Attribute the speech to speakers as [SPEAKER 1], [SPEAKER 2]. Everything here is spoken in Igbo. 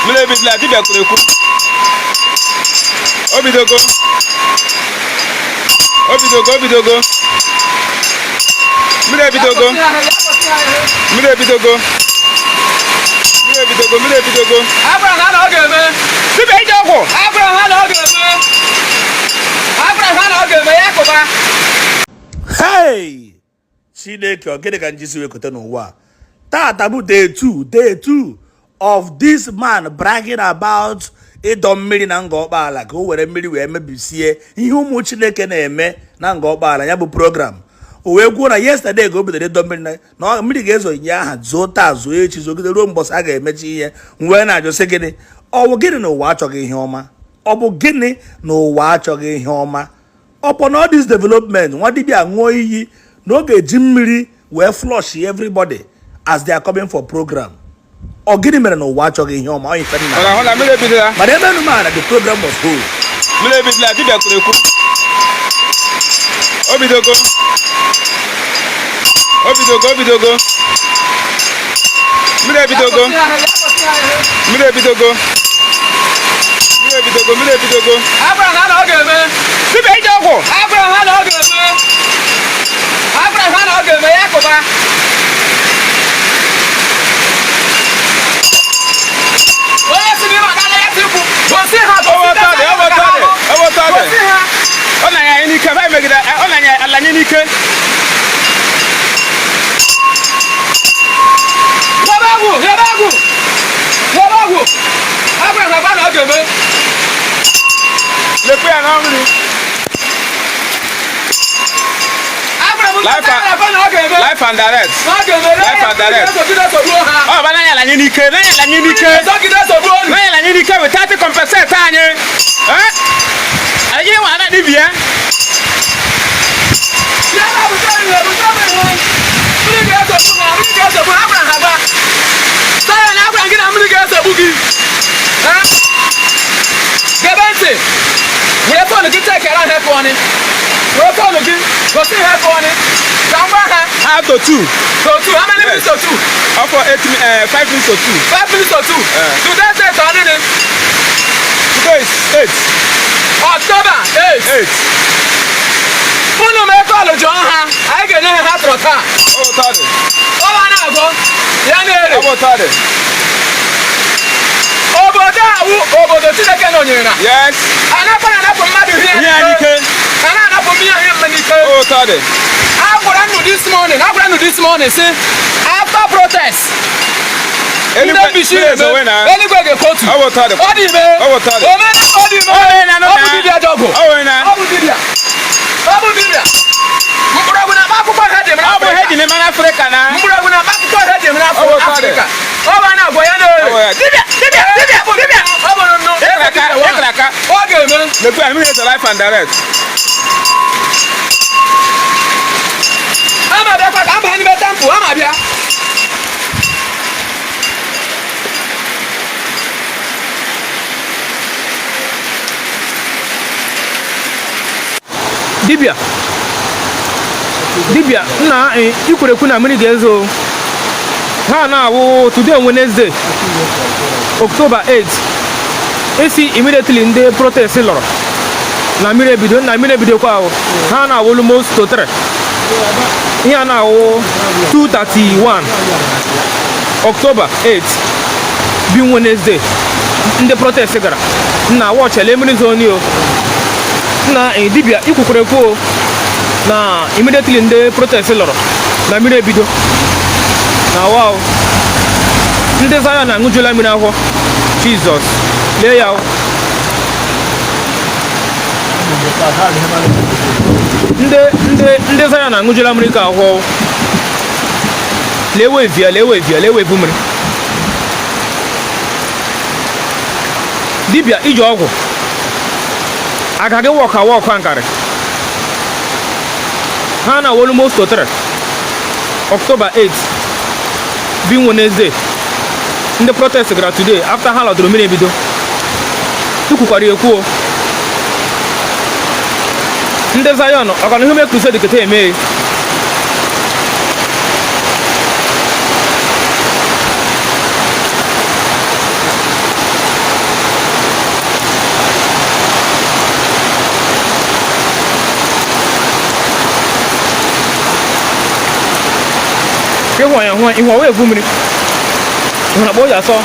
[SPEAKER 1] Mire bitla dibia kureku. Obidogo. Mire bidogo.
[SPEAKER 2] Abraham na oge me.
[SPEAKER 1] Sibe ijoko.
[SPEAKER 2] Abraham na oge me. Abraham na oge me yakoba.
[SPEAKER 3] Hey! Chineke ogede ka njisi wekote n'ụwa. Tata bụ day 2 of this man bragging about ịdọ mmiri na nga okpala ka o were mmiri wee mebisie ihe ụmụ Chineke na-eme na nga okpala ya bụ program. O wee gwuo na yesterday ka o bidoro ịdọ mmiri na mmiri ga-ezo nye aha zoo taa zoo echi zogide ruo mbọsị a ga-emechi ihe wee na-ajụsị gịnị ọ bụ gịnị n'ụwa achọghị ihe ọma ọ bụ gịnị n'ụwa achọghị ihe ọma upon all this development nwa dibịa ṅụọ iyi na ọ ga-eji mmiri wee flush everybody as they are coming for program ọ gịnị mere n'ụwa achọghị ihe ọma onye fere na
[SPEAKER 1] Hola mire bitla.
[SPEAKER 3] mana ebe nụ mana the program was hold
[SPEAKER 1] Mire bitla dibia kureku. Obidogo. Mire bidogo.
[SPEAKER 2] Abraham na oge me.
[SPEAKER 1] Sibe ijoko.
[SPEAKER 2] Abraham na oge me. Abraham na oge me yakoba. Oya sibi magana ya tipu. Bosi ha
[SPEAKER 1] Awotade. Ona ya ni ka ba megida. Ona ya alanye ni ke.
[SPEAKER 2] Yabagu. Abraham na oge me.
[SPEAKER 1] Le pe ana mri. Life and direct. Oh, but I like you can. With 30% tanya. I get one at Divia.
[SPEAKER 2] We're going to take a help on it. We're going to go see help on it.
[SPEAKER 1] How to 2.
[SPEAKER 2] So 2. How many minutes to 2?
[SPEAKER 1] For 5 minutes to 2.
[SPEAKER 2] 5 minutes to 2. So that's it.
[SPEAKER 1] Today is 8.
[SPEAKER 2] October 8. Unu me call John ha. I get no hat rota.
[SPEAKER 1] Oh, tade.
[SPEAKER 2] Oh, na go. Ya na ere.
[SPEAKER 1] Oh, tade.
[SPEAKER 2] Obodo Chineke no nyina.
[SPEAKER 1] Yes.
[SPEAKER 2] Ana mmadụ here.
[SPEAKER 1] Yeah, Nike.
[SPEAKER 2] Ana po mi ahia manike.
[SPEAKER 1] Oh, tade.
[SPEAKER 2] Agwara nu this morning say after protest.
[SPEAKER 1] Anyway,
[SPEAKER 2] Anyway, go court.
[SPEAKER 1] Oh, tade.
[SPEAKER 2] Odibe.
[SPEAKER 1] Oh, tade.
[SPEAKER 2] Odibe. Obu dibia jogo. Obu dibia. Mbura na makuko hede mra.
[SPEAKER 1] Obu hede ne man Africa na.
[SPEAKER 2] Mbura na makuko hede mra Africa. Oba na go ya no. Dibia. Obu no.
[SPEAKER 1] Ekraka.
[SPEAKER 2] Okay, man.
[SPEAKER 1] Le pe ami is life and direct.
[SPEAKER 2] Ama da kwa amba ni betampu, ama bia. Dibia na ikwerekwu na mmiri ga-ezo ha na-awụ today Wednesday October 8 esi immediately ndị protest lọrọ na mmiri ebido kwa ahụ ha na-awụ almost to 3 ihe a na-awụ 231 October 8 bi Wednesday ndị protest gara na wọchele mmiri zoni o na dibia ikwukwerekwu na immediately ndị protest lọrọ na mmiri ebido na wow ndị Zion na-aṅụjula mmiri ahụ Jesus lee ya ndị Zion na-aṅụjula mmiri ka ahụ lewevu mmiri dibia iji ọgwụ agaghị wọka nkarị ha na almost 3 October 8 bi Wednesday ndị protest gara today after ha lọdụrụ mmiri ebido tukwukwara ekwuo ndị Zion ọganihu me crusade kete eme ke ho ya ho iho we vu mmiri ho na bo ya so